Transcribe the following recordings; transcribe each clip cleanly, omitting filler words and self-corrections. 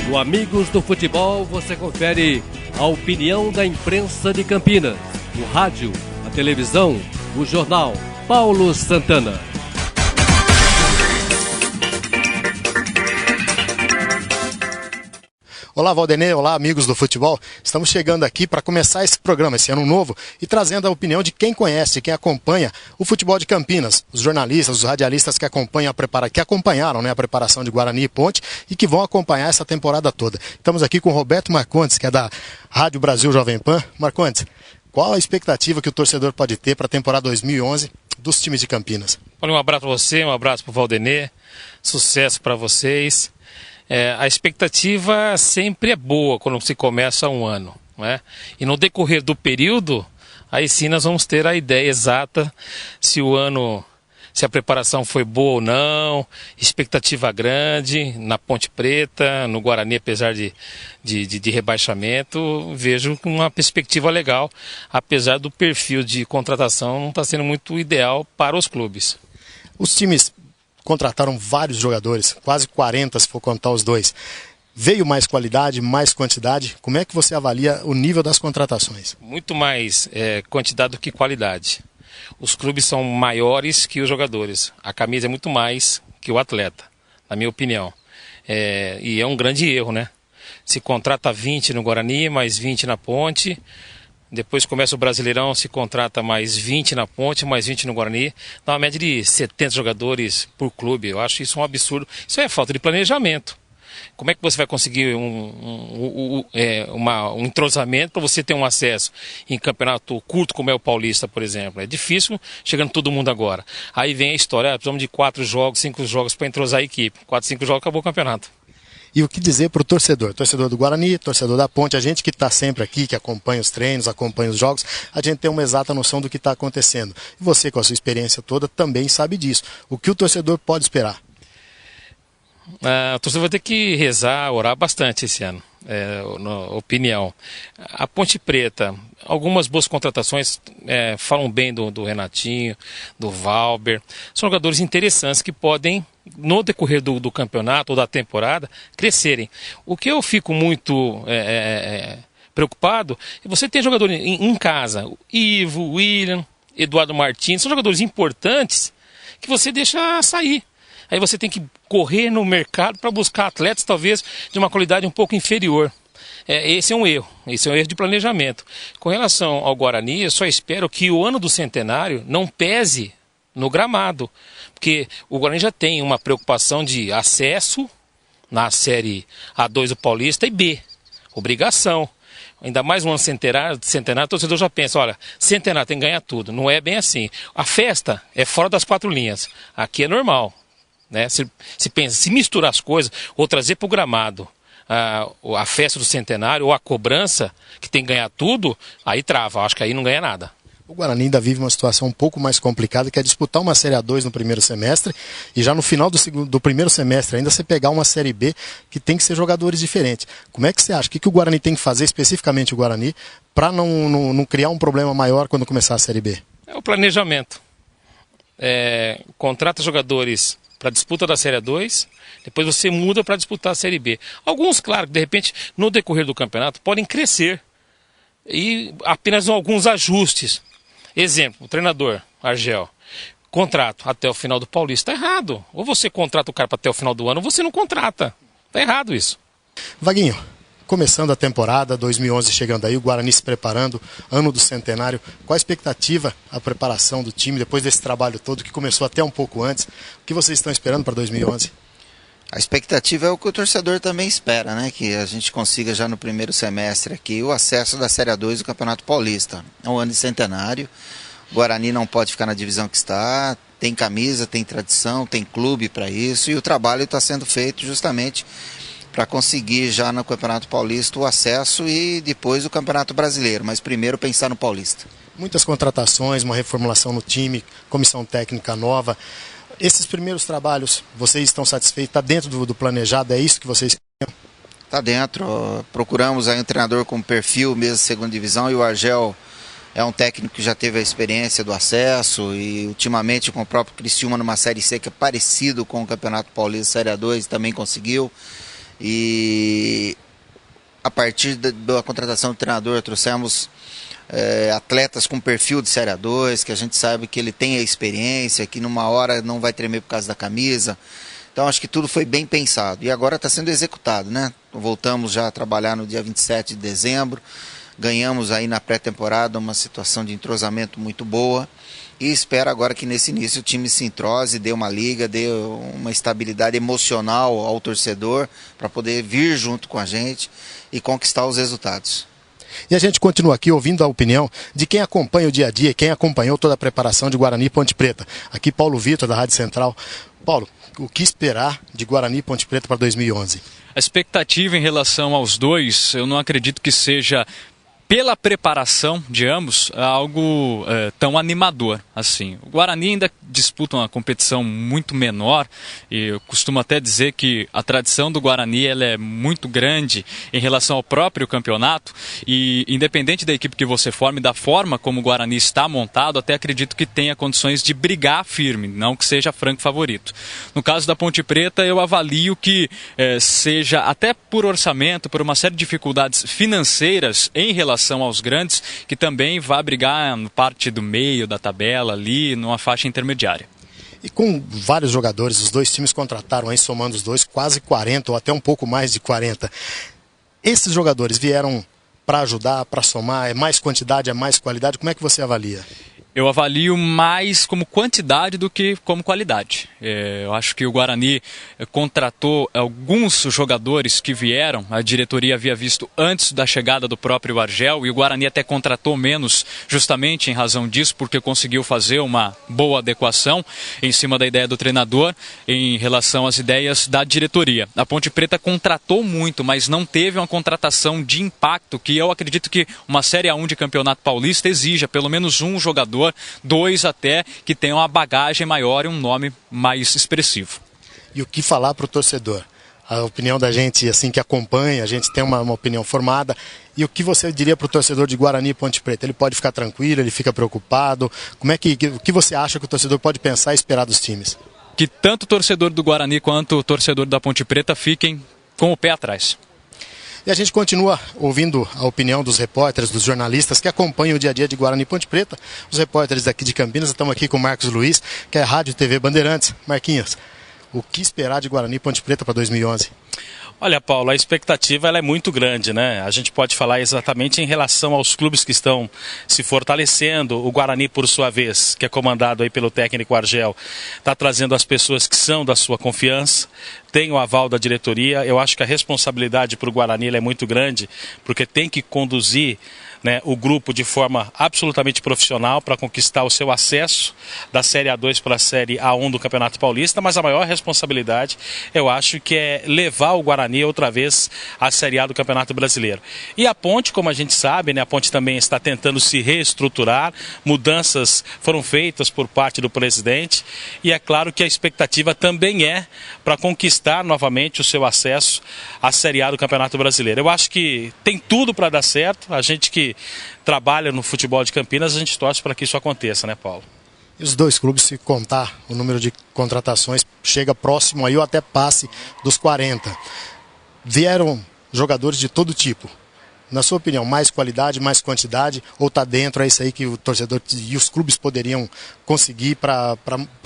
No Amigos do Futebol você confere a opinião da imprensa de Campinas, o rádio, a televisão, o jornal. Paulo Santana. Olá, Valdenê, olá, amigos do futebol. Estamos chegando aqui para começar esse programa, esse ano novo, e trazendo a opinião de quem conhece, quem acompanha o futebol de Campinas, os jornalistas, os radialistas que acompanharam a preparação de Guarani e Ponte e que vão acompanhar essa temporada toda. Estamos aqui com o Roberto Marcondes, que é da Rádio Brasil Jovem Pan. Marcondes, qual a expectativa que o torcedor pode ter para a temporada 2011 dos times de Campinas? Olha, um abraço para você, um abraço para o Valdenê, sucesso para vocês. A expectativa sempre é boa quando se começa um ano, né? E no decorrer do período, aí sim nós vamos ter a ideia exata se a preparação foi boa ou não, expectativa grande na Ponte Preta, no Guarani, apesar de rebaixamento, vejo uma perspectiva legal, apesar do perfil de contratação não estar sendo muito ideal para os clubes. Os times contrataram vários jogadores, quase 40 se for contar os dois. Veio mais qualidade, mais quantidade? Como é que você avalia o nível das contratações? Muito mais quantidade do que qualidade. Os clubes são maiores que os jogadores. A camisa é muito mais que o atleta, na minha opinião. E é um grande erro, né? Se contrata 20 no Guarani, mais 20 na Ponte. Depois começa o Brasileirão, se contrata mais 20 na Ponte, mais 20 no Guarani. Dá uma média de 70 jogadores por clube. Eu acho isso um absurdo. Isso é falta de planejamento. Como é que você vai conseguir um entrosamento para você ter um acesso em campeonato curto como é o Paulista, por exemplo? É difícil chegando todo mundo agora. Aí vem a história, precisamos de 4 jogos, 5 jogos para entrosar a equipe. 4, 5 jogos, acabou o campeonato. E o que dizer para o torcedor do Guarani, torcedor da Ponte, a gente que está sempre aqui, que acompanha os treinos, acompanha os jogos, a gente tem uma exata noção do que está acontecendo. E você, com a sua experiência toda, também sabe disso. O que o torcedor pode esperar? O torcedor vai ter que rezar, orar bastante esse ano, na opinião. A Ponte Preta, algumas boas contratações, falam bem do Renatinho, do Valber. São jogadores interessantes que podem, no decorrer do campeonato ou da temporada, crescerem. O que eu fico muito preocupado é você ter jogadores em casa, Ivo, William, Eduardo Martins, são jogadores importantes que você deixa sair. Aí você tem que correr no mercado para buscar atletas talvez de uma qualidade um pouco inferior. Esse é um erro de planejamento. Com relação ao Guarani, eu só espero que o ano do centenário não pese no gramado, porque o Guarani já tem uma preocupação de acesso na Série A2 do Paulista e B, obrigação. Ainda mais um ano centenário, o torcedor já pensa, olha, centenário tem que ganhar tudo. Não é bem assim. A festa é fora das 4 linhas. Aqui é normal. Né? Se misturar as coisas ou trazer para o gramado a festa do centenário ou a cobrança, que tem que ganhar tudo, aí trava, acho que aí não ganha nada. O Guarani ainda vive uma situação um pouco mais complicada, que é disputar uma Série A2 no primeiro semestre e já no final do primeiro semestre ainda você pegar uma Série B que tem que ser jogadores diferentes. Como é que você acha? O que o Guarani tem que fazer, especificamente o Guarani, para não criar um problema maior quando começar a Série B? É o planejamento. Contrata jogadores para a disputa da Série A2, depois você muda para disputar a Série B. Alguns, claro, que de repente, no decorrer do campeonato, podem crescer. E apenas alguns ajustes. Exemplo, o treinador, Argel, contrato até o final do Paulista. Está errado. Ou você contrata o cara para até o final do ano, ou você não contrata. Está errado isso. Vaguinho, começando a temporada, 2011 chegando aí, o Guarani se preparando, ano do centenário. Qual a expectativa, a preparação do time depois desse trabalho todo que começou até um pouco antes? O que vocês estão esperando para 2011? A expectativa é o que o torcedor também espera, né? Que a gente consiga já no primeiro semestre aqui o acesso da Série A2 do Campeonato Paulista. É um ano de centenário, o Guarani não pode ficar na divisão que está, tem camisa, tem tradição, tem clube para isso e o trabalho está sendo feito justamente para conseguir já no Campeonato Paulista o acesso e depois o Campeonato Brasileiro, mas primeiro pensar no Paulista. Muitas contratações, uma reformulação no time, comissão técnica nova. Esses primeiros trabalhos, vocês estão satisfeitos? Está dentro do planejado? É isso que vocês queriam? Está dentro. Procuramos aí um treinador com perfil mesmo segunda divisão e o Argel é um técnico que já teve a experiência do acesso e ultimamente com o próprio Criciúma numa Série C que é parecido com o Campeonato Paulista Série A2 também conseguiu. E a partir da contratação do treinador, trouxemos atletas com perfil de Série A2, que a gente sabe que ele tem a experiência, que numa hora não vai tremer por causa da camisa. Então acho que tudo foi bem pensado e agora está sendo executado, né? Voltamos já a trabalhar no dia 27 de dezembro, ganhamos aí na pré-temporada uma situação de entrosamento muito boa e espero agora que nesse início o time se entrose, dê uma liga, dê uma estabilidade emocional ao torcedor para poder vir junto com a gente e conquistar os resultados. E a gente continua aqui ouvindo a opinião de quem acompanha o dia a dia, quem acompanhou toda a preparação de Guarani e Ponte Preta. Aqui Paulo Vitor, da Rádio Central. Paulo, o que esperar de Guarani e Ponte Preta para 2011? A expectativa em relação aos dois, eu não acredito que seja, pela preparação de ambos, algo tão animador assim. O Guarani ainda disputa uma competição muito menor e eu costumo até dizer que a tradição do Guarani ela é muito grande em relação ao próprio campeonato e independente da equipe que você forme, da forma como o Guarani está montado, até acredito que tenha condições de brigar firme, não que seja franco favorito. No caso da Ponte Preta, eu avalio que seja, até por orçamento, por uma série de dificuldades financeiras em relação aos grandes, que também vai brigar na parte do meio da tabela ali, numa faixa intermediária. E com vários jogadores, os dois times contrataram aí, somando os dois, quase 40 ou até um pouco mais de 40. Esses jogadores vieram para ajudar, para somar, é mais quantidade, é mais qualidade, como é que você avalia? Eu avalio mais como quantidade do que como qualidade. Eu acho que o Guarani contratou alguns jogadores que vieram, a diretoria havia visto antes da chegada do próprio Argel, e o Guarani até contratou menos justamente em razão disso, porque conseguiu fazer uma boa adequação em cima da ideia do treinador em relação às ideias da diretoria. A Ponte Preta contratou muito, mas não teve uma contratação de impacto, que eu acredito que uma Série A1 de Campeonato Paulista exija pelo menos um jogador, dois até, que tenham uma bagagem maior e um nome mais expressivo. E o que falar para o torcedor? A opinião da gente, assim, que acompanha, a gente tem uma opinião formada. E o que você diria para o torcedor de Guarani e Ponte Preta? Ele pode ficar tranquilo, ele fica preocupado? O que você acha que o torcedor pode pensar e esperar dos times? Que tanto o torcedor do Guarani quanto o torcedor da Ponte Preta fiquem com o pé atrás. E a gente continua ouvindo a opinião dos repórteres, dos jornalistas que acompanham o dia a dia de Guarani e Ponte Preta. Os repórteres daqui de Campinas, estamos aqui com o Marcos Luiz, que é Rádio e TV Bandeirantes. Marquinhos, o que esperar de Guarani e Ponte Preta para 2011? Olha, Paulo, a expectativa ela é muito grande, né? A gente pode falar exatamente em relação aos clubes que estão se fortalecendo. O Guarani, por sua vez, que é comandado aí pelo técnico Argel, está trazendo as pessoas que são da sua confiança, tem o aval da diretoria. Eu acho que a responsabilidade para o Guarani ela é muito grande, porque tem que conduzir, né, o grupo de forma absolutamente profissional para conquistar o seu acesso da Série A2 para a Série A1 do Campeonato Paulista, mas a maior responsabilidade eu acho que é levar o Guarani outra vez à Série A do Campeonato Brasileiro. E a Ponte, como a gente sabe, né, a Ponte também está tentando se reestruturar, mudanças foram feitas por parte do presidente e é claro que a expectativa também é para conquistar novamente o seu acesso à Série A do Campeonato Brasileiro. Eu acho que tem tudo para dar certo, a gente que trabalha no futebol de Campinas, a gente torce para que isso aconteça, né, Paulo? E os dois clubes, se contar o número de contratações, chega próximo aí ou até passe dos 40. Vieram jogadores de todo tipo. Na sua opinião, mais qualidade, mais quantidade, ou está dentro, é isso aí que o torcedor e os clubes poderiam conseguir para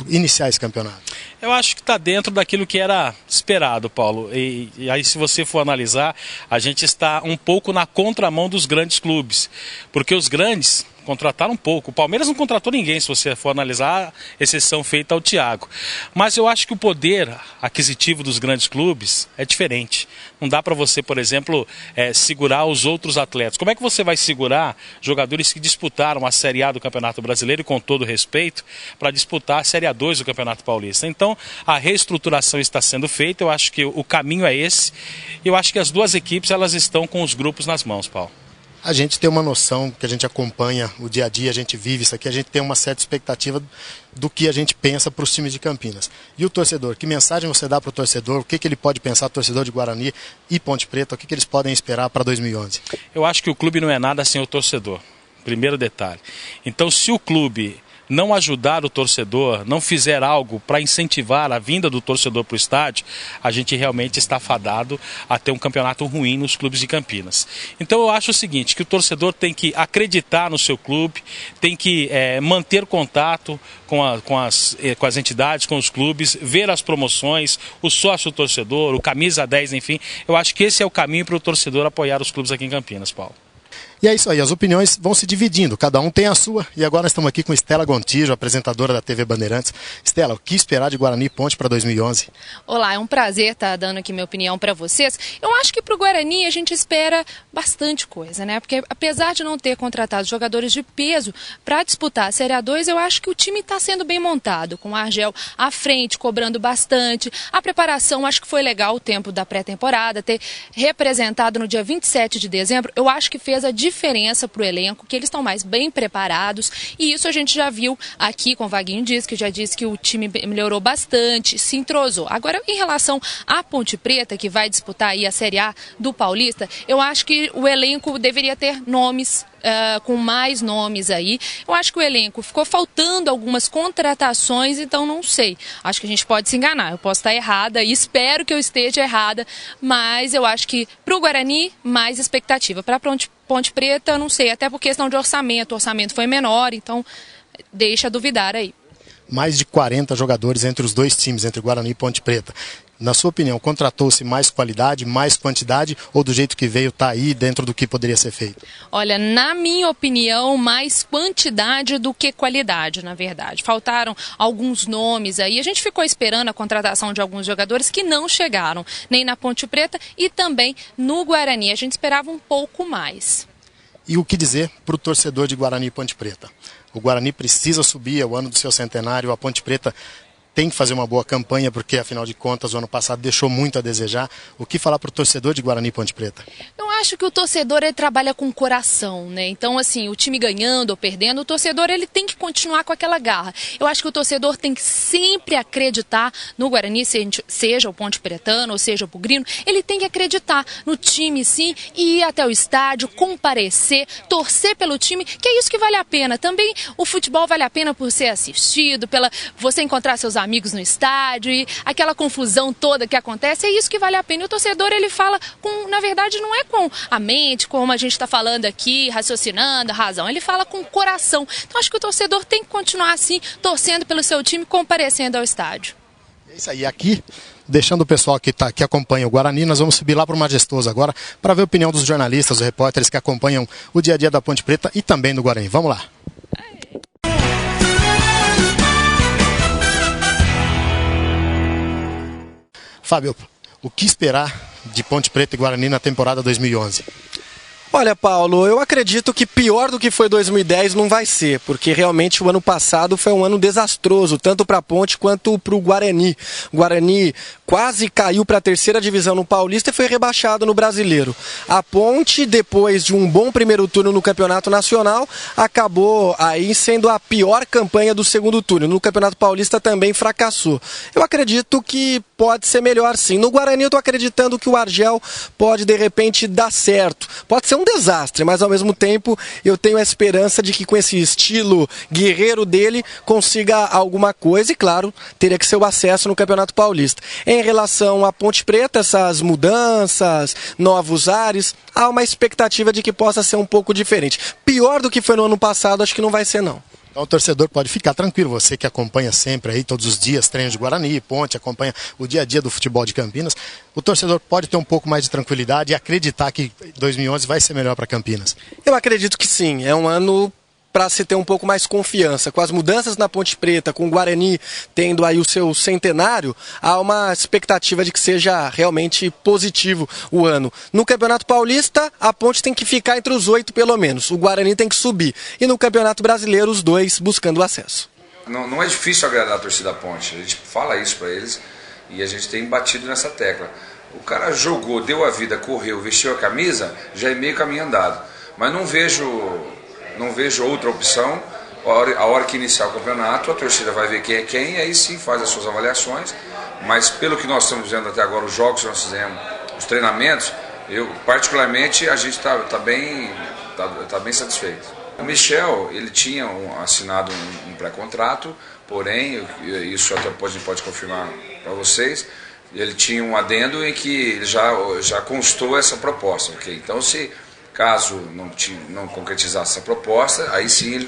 iniciar esse campeonato? Eu acho que está dentro daquilo que era esperado, Paulo. E aí, se você for analisar, a gente está um pouco na contramão dos grandes clubes. Porque os grandes contrataram um pouco. O Palmeiras não contratou ninguém, se você for analisar, exceção feita ao Thiago. Mas eu acho que o poder aquisitivo dos grandes clubes é diferente. Não dá para você, por exemplo, segurar os outros atletas. Como é que você vai segurar jogadores que disputaram a Série A do Campeonato Brasileiro, e com todo respeito, para disputar a Série A2 do Campeonato Paulista? Então, a reestruturação está sendo feita, eu acho que o caminho é esse. Eu acho que as duas equipes elas estão com os grupos nas mãos, Paulo. A gente tem uma noção, que a gente acompanha o dia a dia, a gente vive isso aqui, a gente tem uma certa expectativa do que a gente pensa para os times de Campinas. E o torcedor, que mensagem você dá para o torcedor? O que ele pode pensar, torcedor de Guarani e Ponte Preta? O que eles podem esperar para 2011? Eu acho que o clube não é nada sem o torcedor, primeiro detalhe. Então, se o clube não ajudar o torcedor, não fizer algo para incentivar a vinda do torcedor para o estádio, a gente realmente está fadado a ter um campeonato ruim nos clubes de Campinas. Então eu acho o seguinte, que o torcedor tem que acreditar no seu clube, tem que manter contato com as entidades, com os clubes, ver as promoções, o sócio-torcedor, o camisa 10, enfim. Eu acho que esse é o caminho para o torcedor apoiar os clubes aqui em Campinas, Paulo. E é isso aí, as opiniões vão se dividindo, cada um tem a sua. E agora nós estamos aqui com Estela Gontijo, apresentadora da TV Bandeirantes. Estela, o que esperar de Guarani e Ponte para 2011? Olá, é um prazer estar dando aqui minha opinião para vocês. Eu acho que para o Guarani a gente espera bastante coisa, né? Porque apesar de não ter contratado jogadores de peso para disputar a Série A2, eu acho que o time está sendo bem montado, com o Argel à frente, cobrando bastante. A preparação, acho que foi legal o tempo da pré-temporada, ter representado no dia 27 de dezembro, eu acho que fez a diferença para o elenco, que eles estão mais bem preparados, e isso a gente já viu aqui com o Vaguinho Dias, que já disse que o time melhorou bastante, se entrosou. Agora, em relação à Ponte Preta, que vai disputar aí a Série A do Paulista, eu acho que o elenco deveria ter nomes, com mais nomes aí. Eu acho que o elenco ficou faltando algumas contratações, então não sei. Acho que a gente pode se enganar. Eu posso estar errada e espero que eu esteja errada, mas eu acho que para o Guarani, mais expectativa. Para Ponte Preta, não sei, até por questão de orçamento. O orçamento foi menor, então deixa duvidar aí. Mais de 40 jogadores entre os dois times, entre Guarani e Ponte Preta. Na sua opinião, contratou-se mais qualidade, mais quantidade, ou do jeito que veio está aí dentro do que poderia ser feito? Olha, na minha opinião, mais quantidade do que qualidade, na verdade. Faltaram alguns nomes aí. A gente ficou esperando a contratação de alguns jogadores que não chegaram, nem na Ponte Preta e também no Guarani. A gente esperava um pouco mais. E o que dizer para o torcedor de Guarani e Ponte Preta? O Guarani precisa subir, é o ano do seu centenário, a Ponte Preta tem que fazer uma boa campanha, porque afinal de contas o ano passado deixou muito a desejar. O que falar para o torcedor de Guarani e Ponte Preta? Eu acho que o torcedor ele trabalha com coração, né? Então, assim, o time ganhando ou perdendo, o torcedor ele tem que continuar com aquela garra. Eu acho que o torcedor tem que sempre acreditar no Guarani, seja o Ponte Pretano ou seja o Bugrino, ele tem que acreditar no time, sim, e ir até o estádio, comparecer, torcer pelo time, que é isso que vale a pena. Também o futebol vale a pena por ser assistido, pela você encontrar seus amigos no estádio e aquela confusão toda que acontece, é isso que vale a pena. E o torcedor, ele fala com, na verdade, não é com a mente, como a gente está falando aqui, raciocinando, a razão, ele fala com o coração. Então acho que o torcedor tem que continuar assim, torcendo pelo seu time, comparecendo ao estádio. É isso aí, aqui, deixando o pessoal que acompanha o Guarani, nós vamos subir lá para o Majestoso agora, para ver a opinião dos jornalistas, dos repórteres que acompanham o dia a dia da Ponte Preta e também do Guarani. Vamos lá. Fábio, o que esperar de Ponte Preta e Guarani na temporada 2011? Olha, Paulo, eu acredito que pior do que foi 2010 não vai ser, porque realmente o ano passado foi um ano desastroso, tanto para a Ponte quanto para o Guarani. O Guarani quase caiu para a terceira divisão no Paulista e foi rebaixado no Brasileiro. A Ponte, depois de um bom primeiro turno no Campeonato Nacional, acabou aí sendo a pior campanha do segundo turno. No Campeonato Paulista também fracassou. Eu acredito que pode ser melhor sim. No Guarani eu estou acreditando que o Argel pode de repente dar certo. Pode ser um desastre, mas ao mesmo tempo eu tenho a esperança de que com esse estilo guerreiro dele consiga alguma coisa e claro, teria que ser o acesso no Campeonato Paulista. Em relação à Ponte Preta, essas mudanças, novos ares, há uma expectativa de que possa ser um pouco diferente. Pior do que foi no ano passado, acho que não vai ser não. Então o torcedor pode ficar tranquilo, você que acompanha sempre aí todos os dias treinos de Guarani, Ponte, acompanha o dia a dia do futebol de Campinas, o torcedor pode ter um pouco mais de tranquilidade e acreditar que 2011 vai ser melhor para Campinas. Eu acredito que sim, é um ano para se ter um pouco mais confiança. Com as mudanças na Ponte Preta, com o Guarani tendo aí o seu centenário, há uma expectativa de que seja realmente positivo o ano. No Campeonato Paulista, a Ponte tem que ficar entre os 8 pelo menos, o Guarani tem que subir. E no Campeonato Brasileiro, os dois buscando o acesso. Não é difícil agradar a torcida da Ponte, a gente fala isso para eles e a gente tem batido nessa tecla. O cara jogou, deu a vida, correu, vestiu a camisa, já é meio caminho andado. Mas não vejo outra opção. A hora que iniciar o campeonato, a torcida vai ver quem é quem e aí sim faz as suas avaliações. Mas pelo que nós estamos vendo até agora, os jogos que nós fizemos, os treinamentos, eu particularmente a gente está bem satisfeito. O Michel, ele tinha assinado um pré-contrato, porém, isso até pode confirmar para vocês, ele tinha um adendo em que já constou essa proposta, ok? Então, caso não concretizasse essa proposta, aí sim ele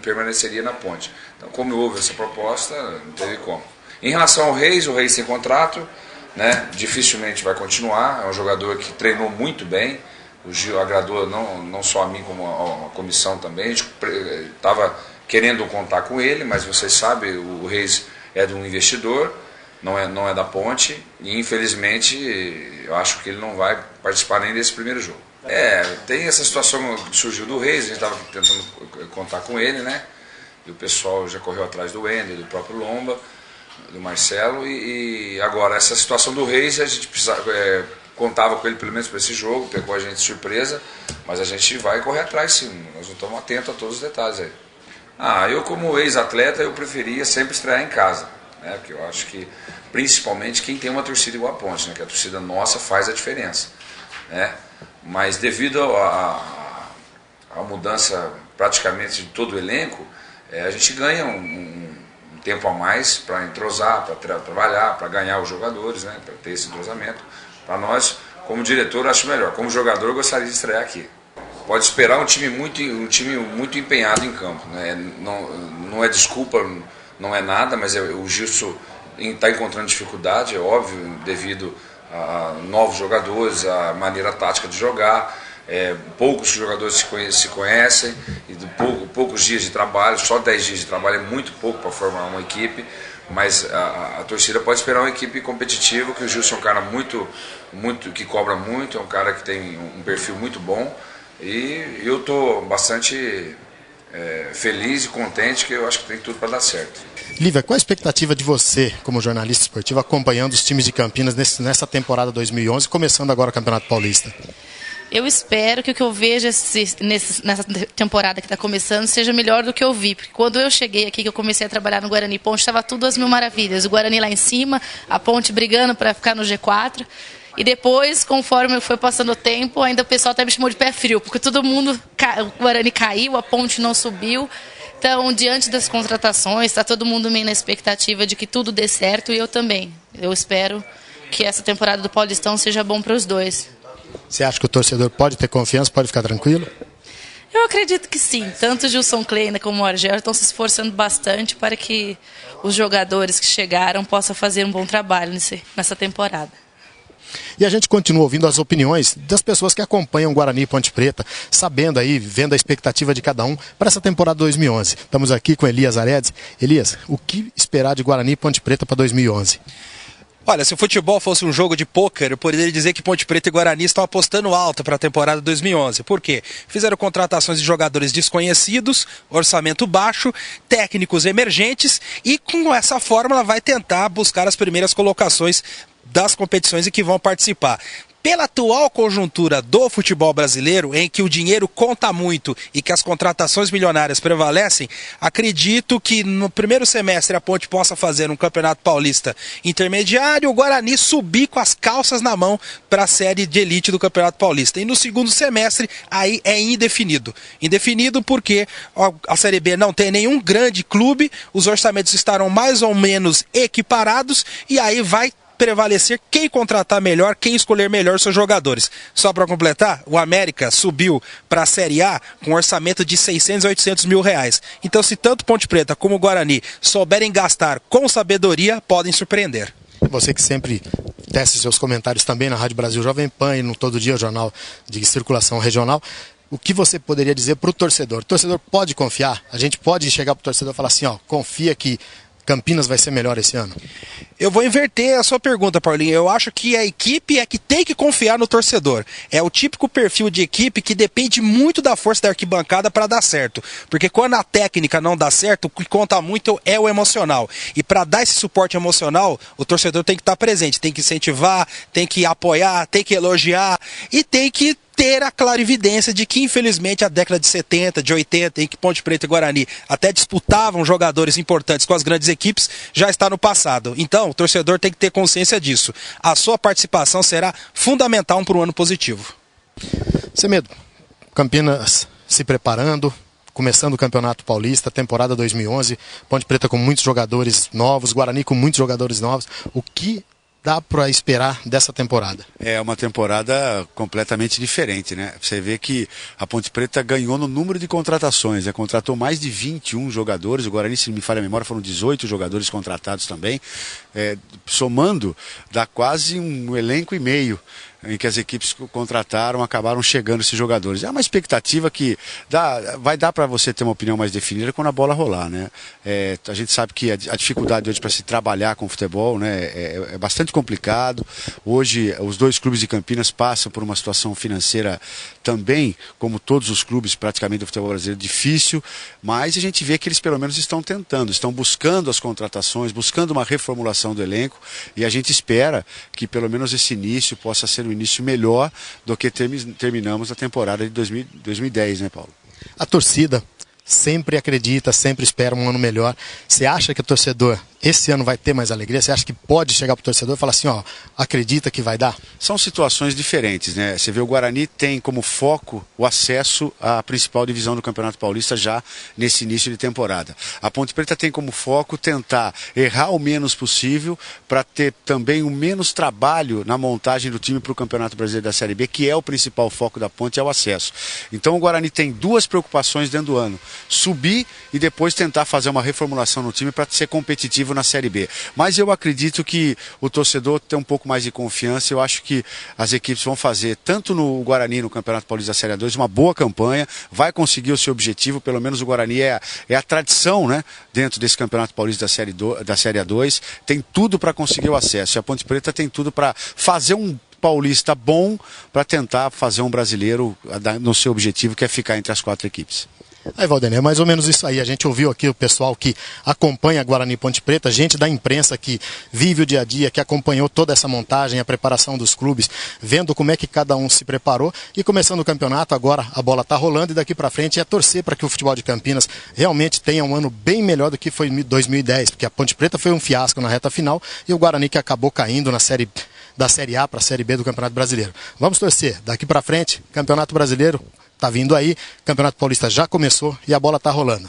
permaneceria na Ponte. Então, como houve essa proposta, não teve como. Em relação ao Reis, o Reis tem contrato, né? Dificilmente vai continuar, é um jogador que treinou muito bem, o Gil agradou não só a mim como a comissão também, a gente estava querendo contar com ele, mas vocês sabem, o Reis é de um investidor, não é da Ponte, e infelizmente eu acho que ele não vai participar nem desse primeiro jogo. Tem essa situação que surgiu do Reis, a gente estava tentando contar com ele, né? E o pessoal já correu atrás do Wender, do próprio Lomba, do Marcelo, e agora essa situação do Reis, a gente contava com ele pelo menos para esse jogo, pegou a gente de surpresa, mas a gente vai correr atrás sim, nós estamos atentos a todos os detalhes aí. Eu como ex-atleta, eu preferia sempre estrear em casa, né? Porque eu acho que, principalmente, quem tem uma torcida igual a Ponte, né? Que a torcida nossa faz a diferença, né? Mas devido à mudança praticamente de todo o elenco, a gente ganha um tempo a mais para entrosar, para trabalhar, para ganhar os jogadores, né? Para ter esse entrosamento. Para nós, como diretor, eu acho melhor. Como jogador, eu gostaria de estrear aqui. Pode esperar um time muito empenhado em campo, né? Não é desculpa, não é nada, mas o Gilson está encontrando dificuldade, é óbvio, devido a novos jogadores, a maneira tática de jogar. Poucos jogadores se conhecem, e poucos dias de trabalho, só 10 dias de trabalho é muito pouco para formar uma equipe, mas a torcida pode esperar uma equipe competitiva, que o Gilson é um cara que cobra muito, é um cara que tem um perfil muito bom, e eu estou bastante feliz e contente, que eu acho que tem tudo para dar certo. Lívia, qual a expectativa de você, como jornalista esportivo, acompanhando os times de Campinas nessa temporada 2011, começando agora o Campeonato Paulista? Eu espero que o que eu veja nessa temporada que está começando seja melhor do que eu vi. Porque quando eu cheguei aqui, que eu comecei a trabalhar no Guarani Ponte, estava tudo às mil maravilhas. O Guarani lá em cima, a Ponte brigando para ficar no G4. E depois, conforme foi passando o tempo, ainda o pessoal até me chamou de pé frio. Porque todo mundo, o Guarani caiu, a Ponte não subiu. Então, diante das contratações, está todo mundo meio na expectativa de que tudo dê certo, e eu também. Eu espero que essa temporada do Paulistão seja bom para os dois. Você acha que o torcedor pode ter confiança, pode ficar tranquilo? Eu acredito que sim. Tanto o Gilson Kleina como o Argel estão se esforçando bastante para que os jogadores que chegaram possam fazer um bom trabalho nessa temporada. E a gente continua ouvindo as opiniões das pessoas que acompanham o Guarani e Ponte Preta, sabendo aí, vendo a expectativa de cada um para essa temporada 2011. Estamos aqui com Elias Aredes. Elias, o que esperar de Guarani e Ponte Preta para 2011? Olha, se o futebol fosse um jogo de pôquer, eu poderia dizer que Ponte Preta e Guarani estão apostando alto para a temporada 2011. Por quê? Fizeram contratações de jogadores desconhecidos, orçamento baixo, técnicos emergentes, e com essa fórmula vai tentar buscar as primeiras colocações das competições em que vão participar. Pela atual conjuntura do futebol brasileiro, em que o dinheiro conta muito e que as contratações milionárias prevalecem, acredito que no primeiro semestre a Ponte possa fazer um campeonato paulista intermediário, o Guarani subir com as calças na mão para a série de elite do Campeonato Paulista. E no segundo semestre, aí é indefinido. Indefinido porque a Série B não tem nenhum grande clube, os orçamentos estarão mais ou menos equiparados, e aí vai prevalecer quem contratar melhor, quem escolher melhor seus jogadores. Só para completar, o América subiu para a Série A com um orçamento de 600 a 800 mil reais. Então, se tanto Ponte Preta como o Guarani souberem gastar com sabedoria, podem surpreender. Você que sempre tece seus comentários também na Rádio Brasil Jovem Pan e no Todo Dia, o jornal de circulação regional, o que você poderia dizer para o torcedor? O torcedor pode confiar? A gente pode chegar para o torcedor e falar assim, confia que Campinas vai ser melhor esse ano? Eu vou inverter a sua pergunta, Paulinho. Eu acho que a equipe é que tem que confiar no torcedor. É o típico perfil de equipe que depende muito da força da arquibancada para dar certo. Porque quando a técnica não dá certo, o que conta muito é o emocional. E para dar esse suporte emocional, o torcedor tem que estar presente, tem que incentivar, tem que apoiar, tem que elogiar e tem que ter a clarividência de que, infelizmente, a década de 70, de 80, em que Ponte Preta e Guarani até disputavam jogadores importantes com as grandes equipes, já está no passado. Então, o torcedor tem que ter consciência disso. A sua participação será fundamental para um ano positivo. Semedo, Campinas se preparando, começando o Campeonato Paulista, temporada 2011, Ponte Preta com muitos jogadores novos, Guarani com muitos jogadores novos. O que dá para esperar dessa temporada? É uma temporada completamente diferente, né? Você vê que a Ponte Preta ganhou no número de contratações, né? Contratou mais de 21 jogadores, o Guarani, se não me falha a memória, foram 18 jogadores contratados também. Somando, dá quase um elenco e meio em que as equipes contrataram, acabaram chegando esses jogadores. É uma expectativa que vai dar para você ter uma opinião mais definida quando a bola rolar, né? A gente sabe que a dificuldade hoje para se trabalhar com futebol, né, é bastante complicado. Hoje os dois clubes de Campinas passam por uma situação financeira também, como todos os clubes praticamente do futebol brasileiro, difícil, mas a gente vê que eles pelo menos estão tentando, estão buscando as contratações, buscando uma reformulação do elenco, e a gente espera que pelo menos esse início possa ser um início melhor do que terminamos a temporada de 2010, né, Paulo? A torcida sempre acredita, sempre espera um ano melhor. Você acha que o torcedor esse ano vai ter mais alegria? Você acha que pode chegar para o torcedor e falar assim, ó, acredita que vai dar? São situações diferentes, né? Você vê, o Guarani tem como foco o acesso à principal divisão do Campeonato Paulista já nesse início de temporada. A Ponte Preta tem como foco tentar errar o menos possível para ter também o menos trabalho na montagem do time para o Campeonato Brasileiro da Série B, que é o principal foco da Ponte, é o acesso. Então o Guarani tem duas preocupações dentro do ano: subir e depois tentar fazer uma reformulação no time para ser competitivo na Série B. Mas eu acredito que o torcedor tem um pouco mais de confiança. Eu acho que as equipes vão fazer, tanto no Guarani, no Campeonato Paulista da Série 2, uma boa campanha, vai conseguir o seu objetivo. Pelo menos o Guarani é a tradição, né, dentro desse Campeonato Paulista da Série A2, tem tudo para conseguir o acesso. E a Ponte Preta tem tudo para fazer um paulista bom, para tentar fazer um brasileiro no seu objetivo, que é ficar entre as 4 equipes. Aí, Valdemir, é mais ou menos isso aí. A gente ouviu aqui o pessoal que acompanha a Guarani Ponte Preta, gente da imprensa que vive o dia a dia, que acompanhou toda essa montagem, a preparação dos clubes, vendo como é que cada um se preparou. E começando o campeonato, agora a bola está rolando e daqui para frente é torcer para que o futebol de Campinas realmente tenha um ano bem melhor do que foi 2010, porque a Ponte Preta foi um fiasco na reta final e o Guarani que acabou caindo da Série A para a Série B do Campeonato Brasileiro. Vamos torcer. Daqui para frente, Campeonato Brasileiro tá vindo aí, Campeonato Paulista já começou e a bola tá rolando.